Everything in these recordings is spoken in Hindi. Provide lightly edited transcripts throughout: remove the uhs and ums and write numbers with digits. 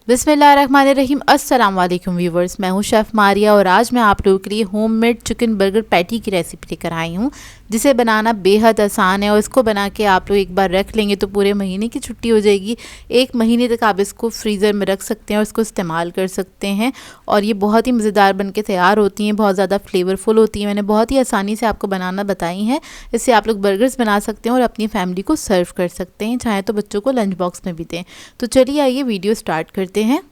बिस्मिल्लाहिर्रहमानिर्रहीम। अस्सलाम वालेकुम व्यूवर्स, मैं हूं शेफ़ मारिया और आज मैं आप लोगों के लिए होममेड चिकन बर्गर पैटी की रेसिपी लेकर आई हूं, जिसे बनाना बेहद आसान है और इसको बना के आप लोग एक बार रख लेंगे तो पूरे महीने की छुट्टी हो जाएगी। एक महीने तक आप इसको फ्रीज़र में रख सकते हैं और इसको इस्तेमाल कर सकते हैं और ये बहुत ही मज़ेदार बन के तैयार होती हैं, बहुत ज़्यादा फ्लेवरफुल होती हैं। मैंने बहुत ही आसानी से आपको बनाना बताई हैं। इससे आप लोग बर्गर्स बना सकते हैं और अपनी फैमिली को सर्व कर सकते हैं, चाहे तो बच्चों को लंच बॉक्स में भी दें। तो चलिए आइए वीडियो स्टार्ट करते हैं।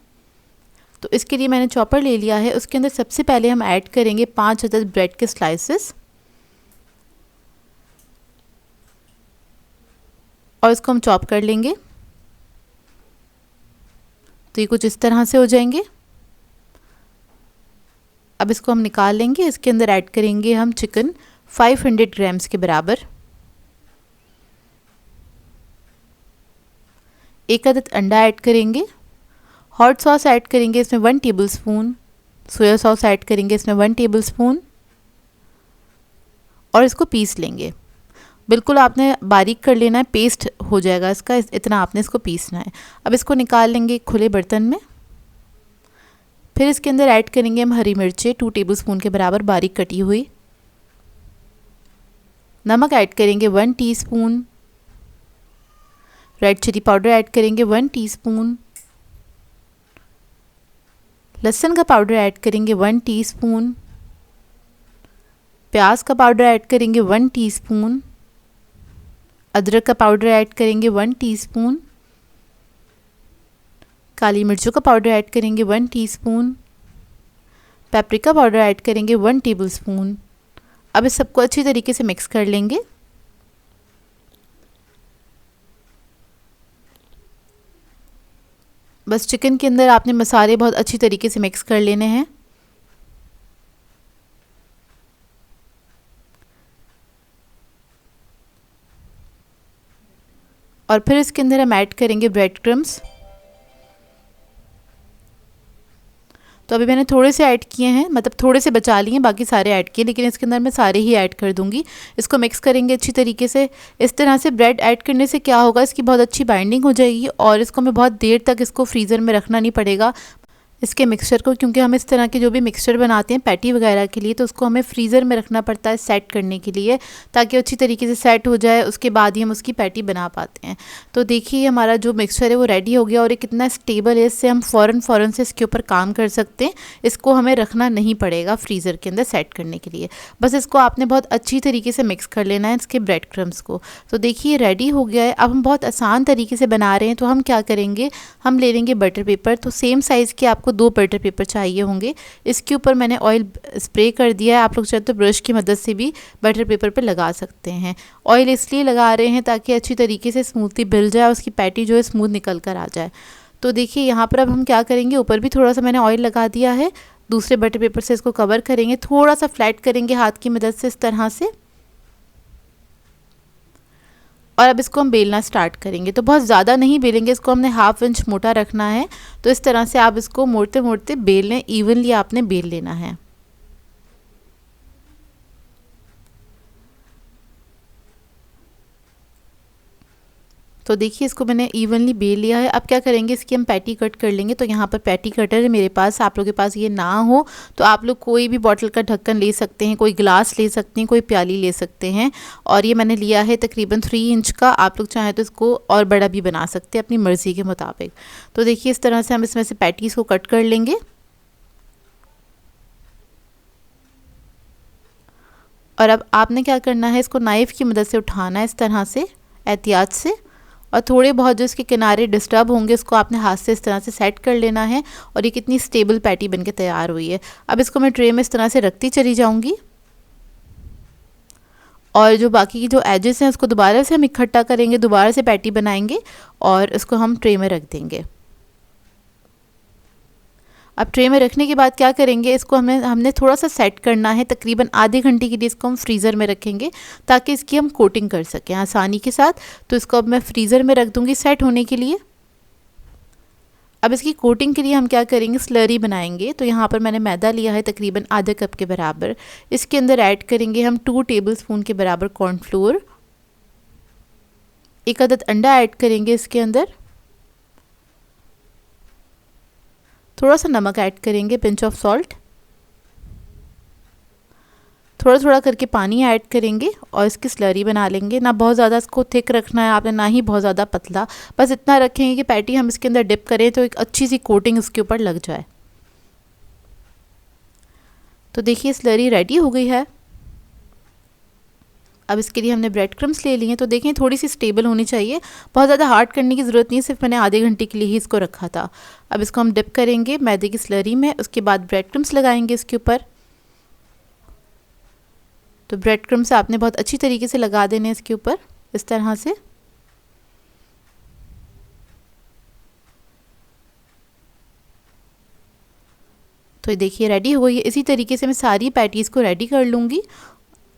तो इसके लिए मैंने चॉपर ले लिया है। उसके अंदर सबसे पहले हम ऐड करेंगे 5 अदद ब्रेड के स्लाइसेस और इसको हम चॉप कर लेंगे। तो ये कुछ इस तरह से हो जाएंगे। अब इसको हम निकाल लेंगे। इसके अंदर ऐड करेंगे हम चिकन 500 ग्राम्स के बराबर, 1 अदद अंडा ऐड करेंगे, हॉट सॉस ऐड करेंगे इसमें 1 टेबलस्पून, सोया सॉस ऐड करेंगे इसमें 1 टेबलस्पून और इसको पीस लेंगे। बिल्कुल आपने बारीक कर लेना है, पेस्ट हो जाएगा इसका, इतना आपने इसको पीसना है। अब इसको निकाल लेंगे एक खुले बर्तन में। फिर इसके अंदर ऐड करेंगे हम हरी मिर्चें 2 टेबलस्पून के बराबर बारीक कटी हुई, नमक ऐड करेंगे 1 teaspoon, red chilli powder add करेंगे 1 टीस्पून, लहसुन का पाउडर ऐड करेंगे 1 टीस्पून, प्याज का पाउडर ऐड करेंगे 1 टीस्पून, अदरक का पाउडर ऐड करेंगे 1 टीस्पून, काली मिर्चों का पाउडर ऐड करेंगे 1 टीस्पून, पेपरिका पाउडर ऐड करेंगे 1 टेबलस्पून। अब इस सबको अच्छी तरीके से मिक्स कर लेंगे। बस चिकन के अंदर आपने मसाले बहुत अच्छी तरीके से मिक्स कर लेने हैं। और फिर इसके अंदर हम ऐड करेंगे ब्रेड क्रम्स। तो अभी मैंने थोड़े से ऐड किए हैं, मतलब थोड़े से बचा लिए हैं, बाकी सारे ऐड किए, लेकिन इसके अंदर मैं सारे ही ऐड कर दूंगी। इसको मिक्स करेंगे अच्छी तरीके से। इस तरह से ब्रेड ऐड करने से क्या होगा, इसकी बहुत अच्छी बाइंडिंग हो जाएगी और इसको हमें बहुत देर तक इसको फ्रीज़र में रखना नहीं पड़ेगा इसके मिक्सचर को, क्योंकि हम इस तरह के जो भी मिक्सचर बनाते हैं पैटी वगैरह के लिए तो उसको हमें फ्रीज़र में रखना पड़ता है सेट करने के लिए, ताकि अच्छी तरीके से सेट हो जाए, उसके बाद ही हम उसकी पैटी बना पाते हैं। तो देखिए हमारा जो मिक्सचर है वो रेडी हो गया और ये कितना स्टेबल है, इससे हम फ़ौरन से इसके ऊपर काम कर सकते हैं। इसको हमें रखना नहीं पड़ेगा फ्रीज़र के अंदर सेट करने के लिए। बस इसको आपने बहुत अच्छी तरीके से मिक्स कर लेना है इसके ब्रेड क्रम्स को। तो देखिए रेडी हो गया है। अब हम बहुत आसान तरीके से बना रहे हैं, तो हम क्या करेंगे, हम ले लेंगे बटर पेपर। तो सेम साइज़ के आपको 2 बटर पेपर चाहिए होंगे। इसके ऊपर मैंने ऑयल स्प्रे कर दिया है। आप लोग चाहे तो ब्रश की मदद से भी बटर पेपर पे लगा सकते हैं। ऑयल इसलिए लगा रहे हैं ताकि अच्छी तरीके से स्मूथली मिल जाए, उसकी पैटी जो है स्मूथ निकल कर आ जाए। तो देखिए यहाँ पर अब हम क्या करेंगे, ऊपर भी थोड़ा सा मैंने ऑयल लगा दिया है। दूसरे बटर पेपर से इसको कवर करेंगे, थोड़ा सा फ्लैट करेंगे हाथ की मदद से इस तरह से, और अब इसको हम बेलना स्टार्ट करेंगे। तो बहुत ज़्यादा नहीं बेलेंगे, इसको हमने 1/2 इंच मोटा रखना है। तो इस तरह से आप इसको मोड़ते मोड़ते बेल लें, इवनली आपने बेल लेना है। तो देखिए इसको मैंने इवनली बेल लिया है। अब क्या करेंगे, इसकी हम पैटी कट कर लेंगे। तो यहाँ पर पैटी कटर है मेरे पास, आप लोगों के पास ये ना हो तो आप लोग कोई भी बॉटल का ढक्कन ले सकते हैं, कोई गिलास ले सकते हैं, कोई प्याली ले सकते हैं। और ये मैंने लिया है तकरीबन 3 इंच का। आप लोग चाहें तो इसको और बड़ा भी बना सकते हैं अपनी मर्ज़ी के मुताबिक। तो देखिए इस तरह से हम इसमें से पैटीज़ को कट कर लेंगे। और अब आपने क्या करना है, इसको नाइफ़ की मदद से उठाना है इस तरह से एहतियात से, और थोड़े बहुत जो इसके किनारे डिस्टर्ब होंगे उसको आपने हाथ से इस तरह से सेट कर लेना है। और ये कितनी स्टेबल पैटी बनके तैयार हुई है। अब इसको मैं ट्रे में इस तरह से रखती चली जाऊंगी और जो बाकी की जो एजेस हैं उसको दोबारा से हम इकट्ठा करेंगे, दोबारा से पैटी बनाएंगे और इसको हम ट्रे में रख देंगे। अब ट्रे में रखने के बाद क्या करेंगे, इसको हमने थोड़ा सा सेट करना है। तकरीबन आधे घंटे के लिए इसको हम फ्रीज़र में रखेंगे ताकि इसकी हम कोटिंग कर सकें आसानी के साथ। तो इसको अब मैं फ्रीज़र में रख दूँगी सेट होने के लिए। अब इसकी कोटिंग के लिए हम क्या करेंगे, स्लरी बनाएंगे। तो यहाँ पर मैंने मैदा लिया है तकरीबन आधे कप के बराबर। इसके अंदर ऐड करेंगे हम 2 टेबलस्पून के बराबर कॉर्नफ्लोर, 1 अदद अंडा ऐड करेंगे इसके अंदर, थोड़ा सा नमक ऐड करेंगे, पिंच ऑफ सॉल्ट, थोड़ा थोड़ा करके पानी ऐड करेंगे और इसकी स्लरी बना लेंगे। ना बहुत ज़्यादा इसको थिक रखना है आपने, ना ही बहुत ज़्यादा पतला, बस इतना रखेंगे कि पैटी हम इसके अंदर डिप करें तो एक अच्छी सी कोटिंग इसके ऊपर लग जाए। तो देखिए स्लरी रेडी हो गई है। अब इसके लिए हमने ब्रेड क्रम्स ले लिए हैं। तो देखें थोड़ी सी स्टेबल होनी चाहिए, बहुत ज़्यादा हार्ड करने की ज़रूरत नहीं है, सिर्फ मैंने आधे घंटे के लिए ही इसको रखा था। अब इसको हम डिप करेंगे मैदे की स्लरी में, उसके बाद ब्रेड क्रम्स लगाएंगे इसके ऊपर। तो ब्रेड क्रम्स आपने बहुत अच्छी तरीके से लगा देने इसके ऊपर, इस तरह से। तो देखिए रेडी हो गई है। इसी तरीके से मैं सारी पैटीज़ को रेडी कर लूँगी।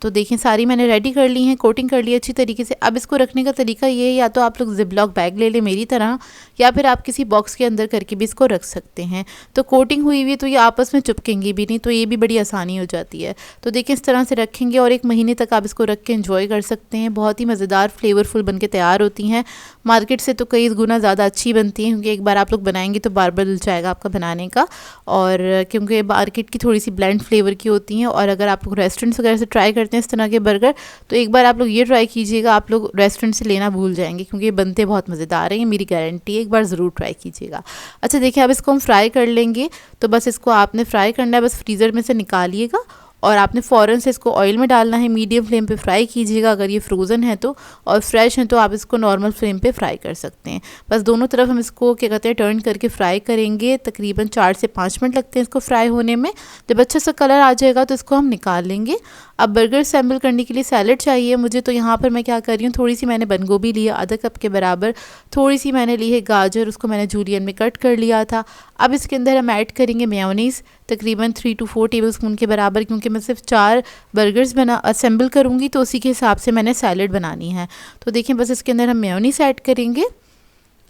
तो देखिए सारी मैंने रेडी कर ली हैं, कोटिंग कर ली अच्छी तरीके से। अब इसको रखने का तरीका ये है, या तो आप लोग जिपलॉक बैग ले लें मेरी तरह, या फिर आप किसी बॉक्स के अंदर करके भी इसको रख सकते हैं। तो कोटिंग हुई हुई तो ये आपस में चिपकेंगी भी नहीं, तो ये भी बड़ी आसानी हो जाती है। तो देखिए इस तरह से रखेंगे और 1 महीने तक आप इसको रख के एंजॉय कर सकते हैं। बहुत ही मज़ेदार फ्लेवरफुल बन के तैयार होती हैं। मार्केट से तो कई गुना ज़्यादा अच्छी बनती हैं, क्योंकि एक बार आप लोग बनाएंगे तो बार बार दिल जाएगा आपका बनाने का। और क्योंकि मार्केट की थोड़ी सी ब्लेंड फ्लेवर की होती हैं, और अगर आप लोग रेस्टोरेंट्स वगैरह से ट्राई करते हैं इस तरह के बर्गर, तो एक बार आप लोग ये ट्राई कीजिएगा, आप लोग रेस्टोरेंट से लेना भूल जाएंगे, क्योंकि ये बनते बहुत मज़ेदार हैं, ये मेरी गारंटी है। एक बार ज़रूर ट्राई कीजिएगा। अच्छा देखिए अब इसको हम फ्राई कर लेंगे। तो बस इसको आपने फ्राई करना है, बस फ्रीज़र में से निकालिएगा और आपने फ़ौरन से इसको ऑयल में डालना है। मीडियम फ्लेम पे फ्राई कीजिएगा अगर ये फ्रोज़न है तो, और फ्रेश है तो आप इसको नॉर्मल फ्लेम पे फ्राई कर सकते हैं। बस दोनों तरफ हम इसको क्या कहते हैं टर्न करके फ्राई करेंगे। तकरीबन 4 से 5 मिनट लगते हैं इसको फ्राई होने में। जब अच्छा सा कलर आ जाएगा तो इसको हम निकाल लेंगे। अब बर्गर असेंबल करने के लिए सैलड चाहिए मुझे, तो यहाँ पर मैं क्या कर रही हूँ, थोड़ी सी मैंने बंद गोभी लिया आधा कप के बराबर, थोड़ी सी मैंने ली है गाजर, उसको मैंने जूलियन में कट कर लिया था। अब इसके अंदर हम ऐड करेंगे मेयोनीज़, तकरीबन 3 to 4 टेबलस्पून के बराबर, क्योंकि मैं सिर्फ 4 बर्गर्स असेंबल करूँगी तो उसी के हिसाब से मैंने सैलड बनानी है। तो देखिए बस इसके अंदर हम मेयोनीज़ ऐड करेंगे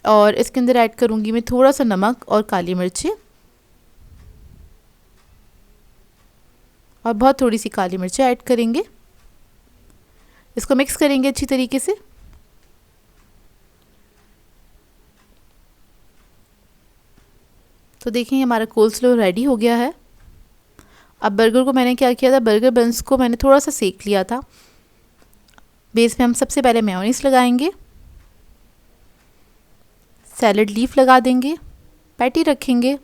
और इसके अंदर ऐड करूँगी मैं थोड़ा सा नमक और काली मिर्चें, और बहुत थोड़ी सी काली मिर्चें ऐड करेंगे। इसको मिक्स करेंगे अच्छी तरीके से। तो देखिए हमारा कोल्स्लो रेडी हो गया है। अब बर्गर को मैंने क्या किया था, बर्गर बंस को मैंने थोड़ा सा सेक लिया था। बेस में हम सबसे पहले मेयोनीज़ लगाएंगे, सैलड लीफ लगा देंगे, पैटी रखेंगे,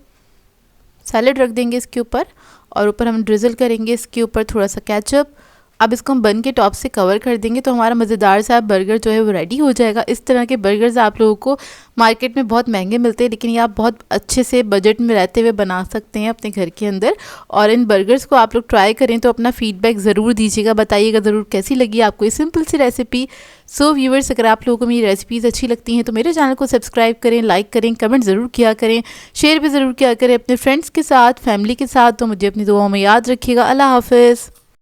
सैलड रख देंगे इसके ऊपर, और ऊपर हम ड्रिज़ल करेंगे इसके ऊपर थोड़ा सा केचप। अब इसको हम बन के टॉप से कवर कर देंगे, तो हमारा मज़ेदार सा बर्गर जो है वो रेडी हो जाएगा। इस तरह के बर्गर्स आप लोगों को मार्केट में बहुत महंगे मिलते हैं, लेकिन ये आप बहुत अच्छे से बजट में रहते हुए बना सकते हैं अपने घर के अंदर। और इन बर्गर्स को आप लोग ट्राई करें तो अपना फीडबैक ज़रूर दीजिएगा, बताइएगा ज़रूर कैसी लगी आपको ये सिंपल सी रेसिपी। सो व्यूवर्स, अगर आप लोगों को मेरी रेसिपीज़ अच्छी लगती हैं तो मेरे चैनल को सब्सक्राइब करें, लाइक करें, कमेंट ज़रूर किया करें, शेयर भी ज़रूर किया करें अपने फ्रेंड्स के साथ, फैमिली के साथ। तो मुझे अपनी दुआओं में याद रखिएगा। अल्लाह हाफ़िज़।